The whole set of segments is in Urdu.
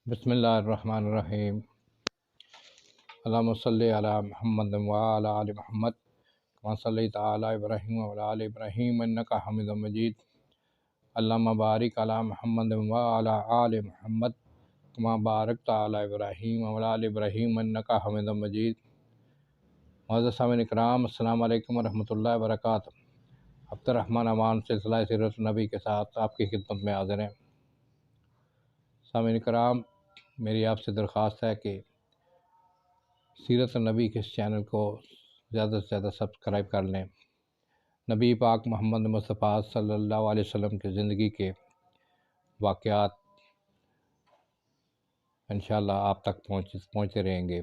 بسم اللہ الرحمن الرحیم۔ اللہم صلی علی محمد وعلی آل محمد کما صلیت علی ابراہیم وعلی آل ابراہیم انک حمید مجید۔ اللہم بارک علی محمد وعلی آل محمد کما بارکت علی ابراہیم وعلی آل ابراہیم انک حمید مجید۔ معزز سامعین اکرام، السلام علیکم ورحمۃ اللہ وبرکاتہ۔ عبدالرحمن امان سلسلہ سیرت النبی کے ساتھ آپ کی خدمت میں حاضر ہیں۔ سامعین اکرام، میری آپ سے درخواست ہے کہ سیرت النبی کے اس چینل کو زیادہ سے زیادہ سبسکرائب کر لیں۔ نبی پاک محمد مصطفیٰ صلی اللہ علیہ وسلم کی زندگی کے واقعات انشاءاللہ آپ تک پہنچتے رہیں گے۔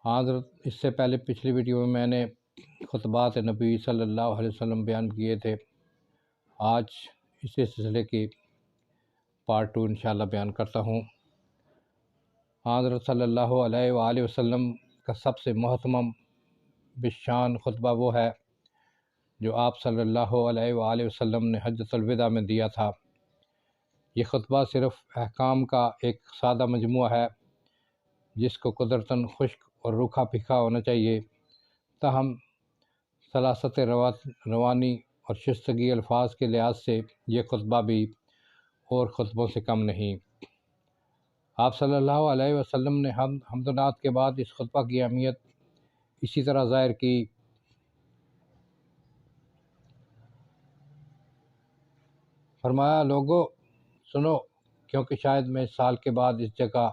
حضرت اس سے پہلے پچھلی ویڈیو میں نے خطبات نبی صلی اللہ علیہ وسلم بیان کیے تھے۔ آج اسی سلسلے کی پارٹ 2 انشاءاللہ بیان کرتا ہوں۔ حضرت صلی اللہ علیہ وآلہ وسلم کا سب سے محترم بشان خطبہ وہ ہے جو آپ صلی اللہ علیہ وآلہ وسلم نے حجۃ الوداع میں دیا تھا۔ یہ خطبہ صرف احکام کا ایک سادہ مجموعہ ہے جس کو قدرتاً خشک اور روکھا پھیکا ہونا چاہیے، تاہم سلاست روانی اور شائستگی الفاظ کے لحاظ سے یہ خطبہ بھی اور خطبوں سے کم نہیں۔ آپ صلی اللہ علیہ وسلم نے حمد و نعت کے بعد اس خطبہ کی اہمیت اسی طرح ظاہر کی۔ فرمایا، لوگو سنو، کیونکہ شاید میں اس سال کے بعد اس جگہ،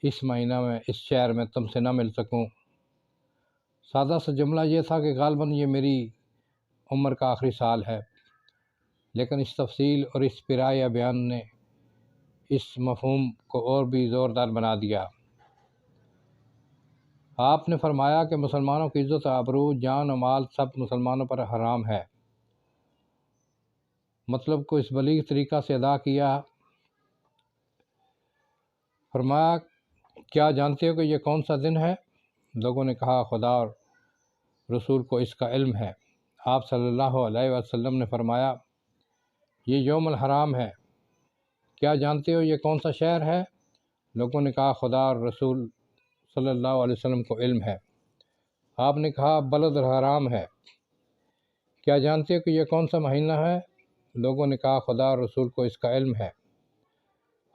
اس مہینہ میں، اس شہر میں تم سے نہ مل سکوں۔ سادہ سا جملہ یہ تھا کہ غالباً یہ میری عمر کا آخری سال ہے، لیکن اس تفصیل اور اس پیرایہ بیان نے اس مفہوم کو اور بھی زوردار بنا دیا۔ آپ نے فرمایا کہ مسلمانوں کی عزت، آبرو، جان و مال سب مسلمانوں پر حرام ہے۔ مطلب کو اس بلیغ طریقہ سے ادا کیا۔ فرمایا، کیا جانتے ہو کہ یہ کون سا دن ہے؟ لوگوں نے کہا، خدا اور رسول کو اس کا علم ہے۔ آپ صلی اللہ علیہ وسلم نے فرمایا، یہ یوم الحرام ہے۔ کیا جانتے ہو یہ کون سا شہر ہے؟ لوگوں نے کہا، خدا اور رسول صلی اللہ علیہ وسلم کو علم ہے۔ آپ نے کہا، بلد الحرام ہے۔ کیا جانتے ہو کہ یہ کون سا مہینہ ہے؟ لوگوں نے کہا، خدا اور رسول کو اس کا علم ہے۔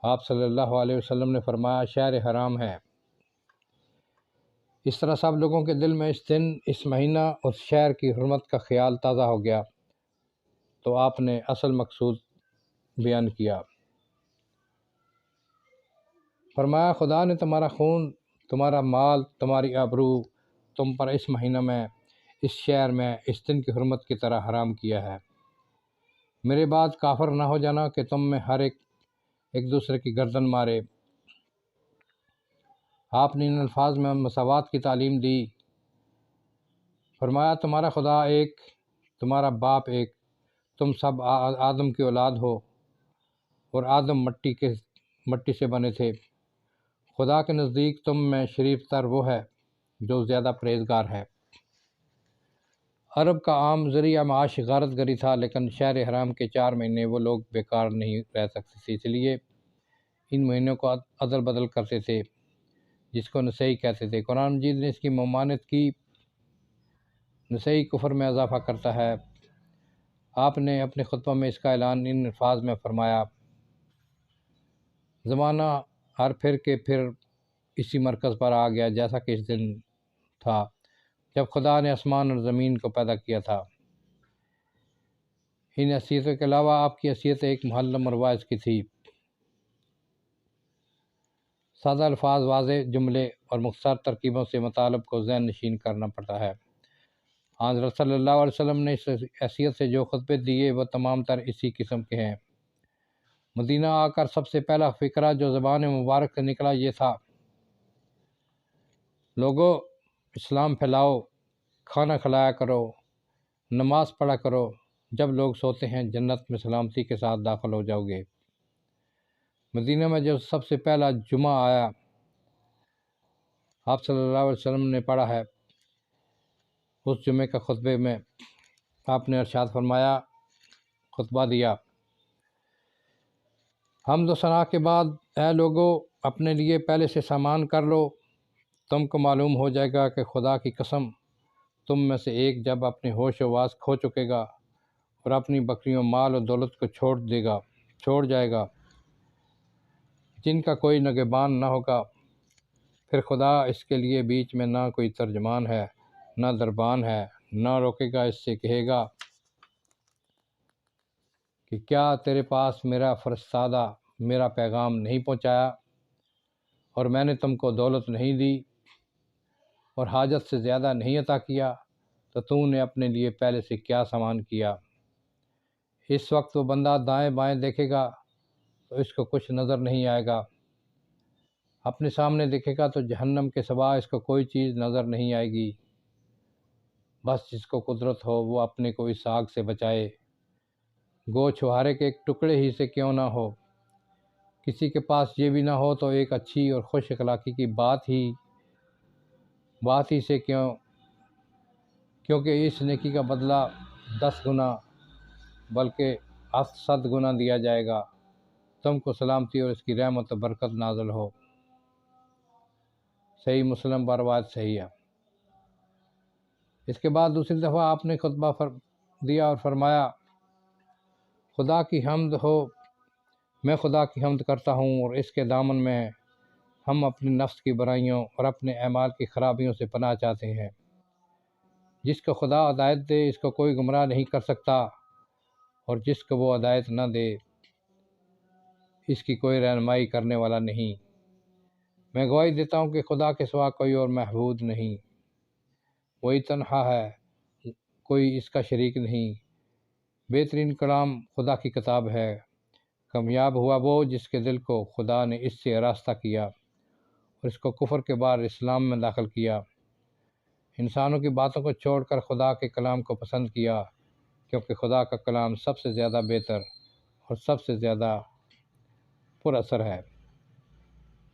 آپ صلی اللہ علیہ وسلم نے فرمایا، شہر حرام ہے۔ اس طرح سب لوگوں کے دل میں اس دن، اس مہینہ اور شہر کی حرمت کا خیال تازہ ہو گیا، تو آپ نے اصل مقصود بیان کیا۔ فرمایا، خدا نے تمہارا خون، تمہارا مال، تمہاری آبرو تم پر اس مہینہ میں، اس شہر میں، اس دن کی حرمت کی طرح حرام کیا ہے۔ میرے بعد کافر نہ ہو جانا کہ تم میں ہر ایک دوسرے کی گردن مارے۔ آپ نے ان الفاظ میں مساوات کی تعلیم دی۔ فرمایا، تمہارا خدا ایک، تمہارا باپ ایک، تم سب آدم کی اولاد ہو، اور آدم مٹی سے بنے تھے۔ خدا کے نزدیک تم میں شریف تر وہ ہے جو زیادہ پرہیزگار ہے۔ عرب کا عام ذریعہ معاش غارت گری تھا، لیکن شہر حرام کے 4 مہینے وہ لوگ بیکار نہیں رہ سکتے تھے، اس لیے ان مہینوں کو ادل بدل کرتے تھے، جس کو نسیء کہتے تھے۔ قرآن مجید نے اس کی ممانعت کی۔ نسیء کفر میں اضافہ کرتا ہے۔ آپ نے اپنے خطبہ میں اس کا اعلان ان الفاظ میں فرمایا، زمانہ ہر پھر کے پھر اسی مرکز پر آ گیا جیسا کہ اس دن تھا جب خدا نے آسمان اور زمین کو پیدا کیا تھا۔ ان حیثیتوں کے علاوہ آپ کی حیثیت ایک معلم اور واعظ کی تھی۔ سادہ الفاظ، واضح جملے اور مختصر ترکیبوں سے مطالب کو ذہن نشین کرنا پڑتا ہے۔ حضرت صلی اللہ علیہ وسلم نے اس حیثیت سے جو خطبے دیے وہ تمام تر اسی قسم کے ہیں۔ مدینہ آ کر سب سے پہلا فقرہ جو زبان مبارک سے نکلا یہ تھا، لوگو اسلام پھیلاؤ، کھانا کھلایا کرو، نماز پڑھا کرو، جب لوگ سوتے ہیں جنت میں سلامتی کے ساتھ داخل ہو جاؤ گے۔ مدینہ میں جو سب سے پہلا جمعہ آیا، آپ صلی اللہ علیہ وسلم نے پڑھا ہے، اس جمعے کا خطبے میں آپ نے ارشاد فرمایا، خطبہ دیا، حمد و ثنا کے بعد اے لوگو اپنے لیے پہلے سے سامان کر لو، تم کو معلوم ہو جائے گا کہ خدا کی قسم تم میں سے ایک جب اپنی ہوش و واس کھو چکے گا اور اپنی بکریوں مال و دولت کو چھوڑ جائے گا جن کا کوئی نگہبان نہ ہوگا، پھر خدا اس کے لیے بیچ میں نہ کوئی ترجمان ہے نہ دربان ہے، نہ روکے گا، اس سے کہے گا کہ کیا تیرے پاس میرا فرستادہ میرا پیغام نہیں پہنچایا اور میں نے تم کو دولت نہیں دی اور حاجت سے زیادہ نہیں عطا کیا، تو تم نے اپنے لیے پہلے سے کیا سامان کیا۔ اس وقت وہ بندہ دائیں بائیں دیکھے گا تو اس کو کچھ نظر نہیں آئے گا، اپنے سامنے دیکھے گا تو جہنم کے سوا اس کو کوئی چیز نظر نہیں آئے گی۔ بس جس کو قدرت ہو وہ اپنے کو اس آگ سے بچائے، گو چھوہارے کے ایک ٹکڑے ہی سے کیوں نہ ہو۔ کسی کے پاس یہ بھی نہ ہو تو ایک اچھی اور خوش اخلاقی کی بات ہی سے کیونکہ اس نیکی کا بدلہ 10 گنا بلکہ 100 گنا دیا جائے گا۔ تم کو سلامتی اور اس کی رحمت و برکت نازل ہو۔ صحیح مسلم بروایت صحیح ہے۔ اس کے بعد دوسری دفعہ آپ نے خطبہ دیا اور فرمایا، خدا کی حمد ہو، میں خدا کی حمد کرتا ہوں اور اس کے دامن میں ہم اپنی نفس کی برائیوں اور اپنے اعمال کی خرابیوں سے پناہ چاہتے ہیں۔ جس کو خدا ہدایت دے اس کو کوئی گمراہ نہیں کر سکتا، اور جس کو وہ ہدایت نہ دے اس کی کوئی رہنمائی کرنے والا نہیں۔ میں گواہی دیتا ہوں کہ خدا کے سوا کوئی اور معبود نہیں، وہی تنہا ہے، کوئی اس کا شریک نہیں۔ بہترین کلام خدا کی کتاب ہے۔ کامیاب ہوا وہ جس کے دل کو خدا نے اس سے آراستہ کیا اور اس کو کفر کے بعد اسلام میں داخل کیا، انسانوں کی باتوں کو چھوڑ کر خدا کے کلام کو پسند کیا، کیونکہ خدا کا کلام سب سے زیادہ بہتر اور سب سے زیادہ پر اثر ہے۔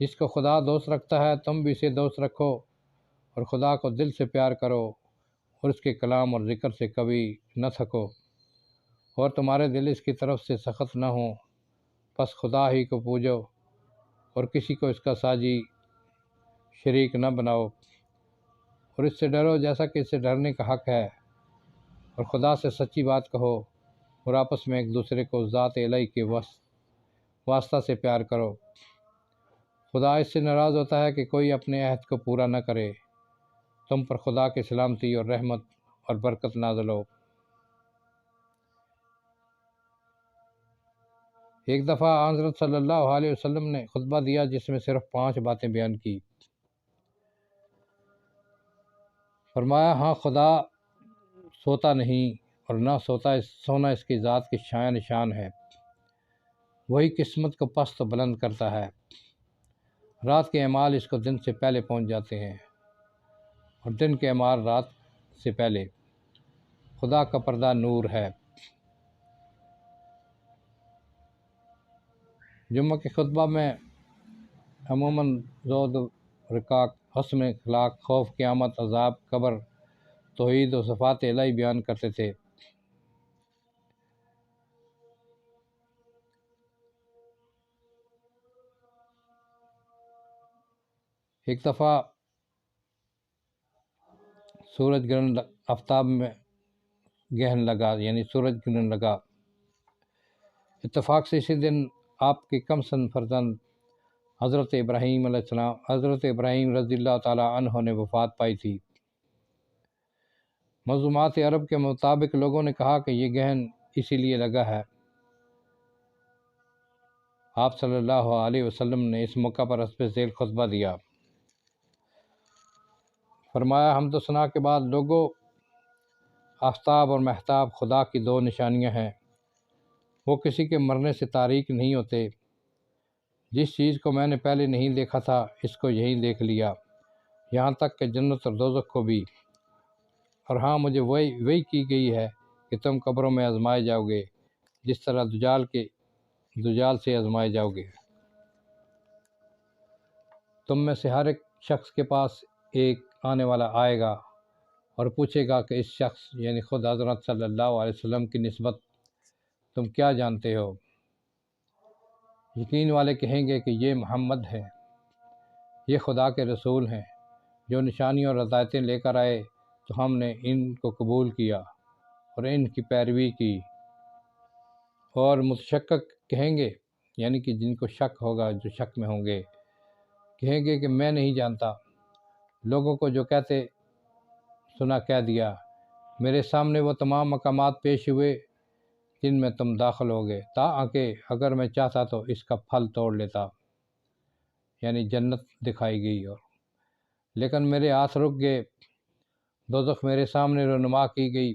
جس کو خدا دوست رکھتا ہے تم بھی اسے دوست رکھو اور خدا کو دل سے پیار کرو اور اس کے کلام اور ذکر سے کبھی نہ تھکو اور تمہارے دل اس کی طرف سے سخت نہ ہوں، پس خدا ہی کو پوجو اور کسی کو اس کا ساجی شریک نہ بناؤ، اور اس سے ڈرو جیسا کہ اس سے ڈرنے کا حق ہے، اور خدا سے سچی بات کہو اور آپس میں ایک دوسرے کو ذات الہی کے واسطہ سے پیار کرو۔ خدا اس سے ناراض ہوتا ہے کہ کوئی اپنے عہد کو پورا نہ کرے۔ تم پر خدا کی سلامتی اور رحمت اور برکت نازل ہو۔ ایک دفعہ حضرت صلی اللہ علیہ وسلم نے خطبہ دیا جس میں صرف 5 باتیں بیان کی۔ فرمایا، ہاں خدا سوتا نہیں اور نہ سونا اس کی ذات کی شایان نشان ہے، وہی قسمت کو پست و بلند کرتا ہے، رات کے اعمال اس کو دن سے پہلے پہنچ جاتے ہیں اور دن کے اعمال رات سے پہلے، خدا کا پردہ نور ہے۔ جمعہ کے خطبہ میں عموماً زہد و رقاق، حسن اخلاق، خوف قیامت، عذاب قبر، توحید و صفات الہی بیان کرتے تھے۔ ایک دفعہ سورج گرہن آفتاب میں گہن لگا، یعنی سورج گرہن لگا۔ اتفاق سے اسی دن آپ کے کم سن فرزند حضرت ابراہیم علیہ السلام، حضرت ابراہیم رضی اللہ تعالیٰ عنہ نے وفات پائی تھی۔ منظومات عرب کے مطابق لوگوں نے کہا کہ یہ گہن اسی لیے لگا ہے۔ آپ صلی اللہ علیہ وسلم نے اس موقع پر حسب ذیل خطبہ دیا۔ فرمایا، حمد و ثنا کے بعد لوگوں، آفتاب اور مہتاب خدا کی 2 نشانیاں ہیں، وہ کسی کے مرنے سے تاریک نہیں ہوتے۔ جس چیز کو میں نے پہلے نہیں دیکھا تھا اس کو یہی دیکھ لیا، یہاں تک کہ جنت اور دوزخ کو بھی، اور ہاں مجھے وحی کی گئی ہے کہ تم قبروں میں آزمائے جاؤ گے جس طرح دجال سے آزمائے جاؤ گے۔ تم میں سے ہر ایک شخص کے پاس ایک آنے والا آئے گا اور پوچھے گا کہ اس شخص یعنی خود حضرت صلی اللہ علیہ وسلم کی نسبت تم کیا جانتے ہو؟ یقین والے کہیں گے کہ یہ محمد ہے، یہ خدا کے رسول ہیں جو نشانیاں اور ہدایتیں لے کر آئے، تو ہم نے ان کو قبول کیا اور ان کی پیروی کی۔ اور متشکک کہیں گے، یعنی کہ جن کو شک ہوگا، جو شک میں ہوں گے، کہیں گے کہ میں نہیں جانتا، لوگوں کو جو کہتے سنا کہہ دیا، میرے سامنے وہ تمام مقامات پیش ہوئے جن میں تم داخل ہوگے، تاکہ اگر میں چاہتا تو اس کا پھل توڑ لیتا، یعنی جنت دکھائی گئی، اور لیکن میرے ہاتھ رک گئے۔ دوزخ میرے سامنے رونما کی گئی،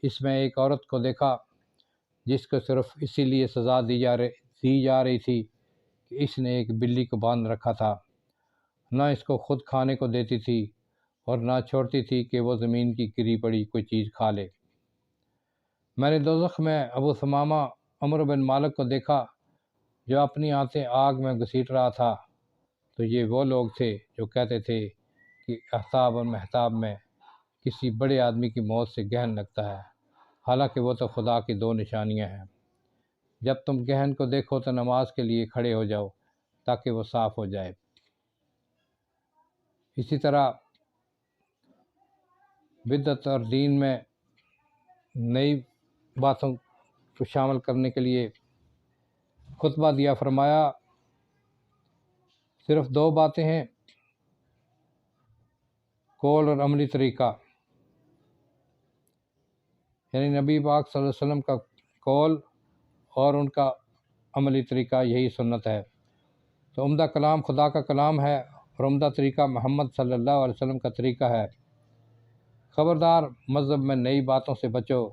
اس میں ایک عورت کو دیکھا جس کو صرف اسی لیے سزا دی جا رہی تھی کہ اس نے ایک بلی کو باندھ رکھا تھا، نہ اس کو خود کھانے کو دیتی تھی اور نہ چھوڑتی تھی کہ وہ زمین کی گری پڑی کوئی چیز کھا لے۔ میں نے دوزخ میں ابو ثمامہ عمرو بن مالک کو دیکھا جو اپنی آنتیں آگ میں گھسیٹ رہا تھا، تو یہ وہ لوگ تھے جو کہتے تھے کہ احتاب اور محتاب میں کسی بڑے آدمی کی موت سے گہن لگتا ہے، حالانکہ وہ تو خدا کی دو نشانیاں ہیں۔ جب تم گہن کو دیکھو تو نماز کے لیے کھڑے ہو جاؤ تاکہ وہ صاف ہو جائے۔ اسی طرح بدعت اور دین میں نئی باتوں کو شامل کرنے کے لیے خطبہ دیا، فرمایا صرف دو باتیں ہیں، قول اور عملی طریقہ، یعنی نبی پاک صلی اللہ علیہ وسلم کا قول اور ان کا عملی طریقہ، یہی سنت ہے۔ تو عمدہ کلام خدا کا کلام ہے اور عمدہ طریقہ محمد صلی اللہ علیہ وسلم کا طریقہ ہے۔ خبردار، مذہب میں نئی باتوں سے بچو،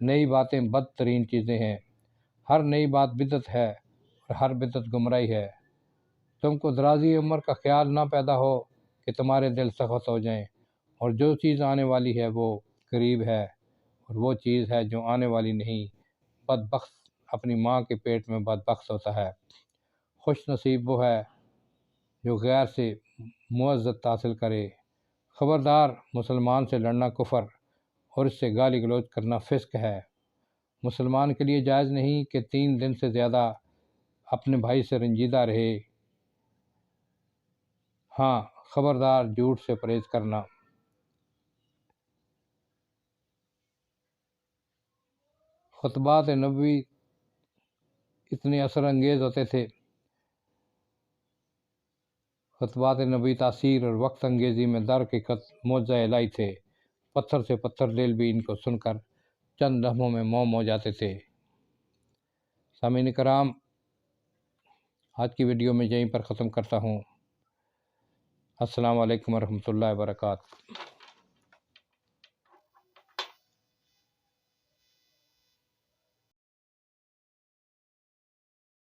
نئی باتیں بدترین چیزیں ہیں، ہر نئی بات بدعت ہے اور ہر بدعت گمراہی ہے۔ تم کو درازی عمر کا خیال نہ پیدا ہو کہ تمہارے دل سخت ہو جائیں، اور جو چیز آنے والی ہے وہ قریب ہے، اور وہ چیز ہے جو آنے والی نہیں۔ بدبخت اپنی ماں کے پیٹ میں بدبخت ہوتا ہے، خوش نصیب وہ ہے جو غیر سے معزت حاصل کرے۔ خبردار، مسلمان سے لڑنا کفر اور اس سے گالی گلوچ کرنا فسق ہے۔ مسلمان کے لیے جائز نہیں کہ 3 دن سے زیادہ اپنے بھائی سے رنجیدہ رہے۔ ہاں، خبردار، جھوٹ سے پرہیز کرنا۔ خطبات نبوی اتنے اثر انگیز ہوتے تھے، خطبات نبوی تاثیر اور وقت انگیزی میں در حقیقت معجزہ الہی تھے، پتھر سے پتھر دل بھی ان کو سن کر چند لمحوں میں موم ہو جاتے تھے۔ سامعین کرام، آج کی ویڈیو میں یہیں پر ختم کرتا ہوں۔ السلام علیکم ورحمۃ اللہ وبرکاتہ۔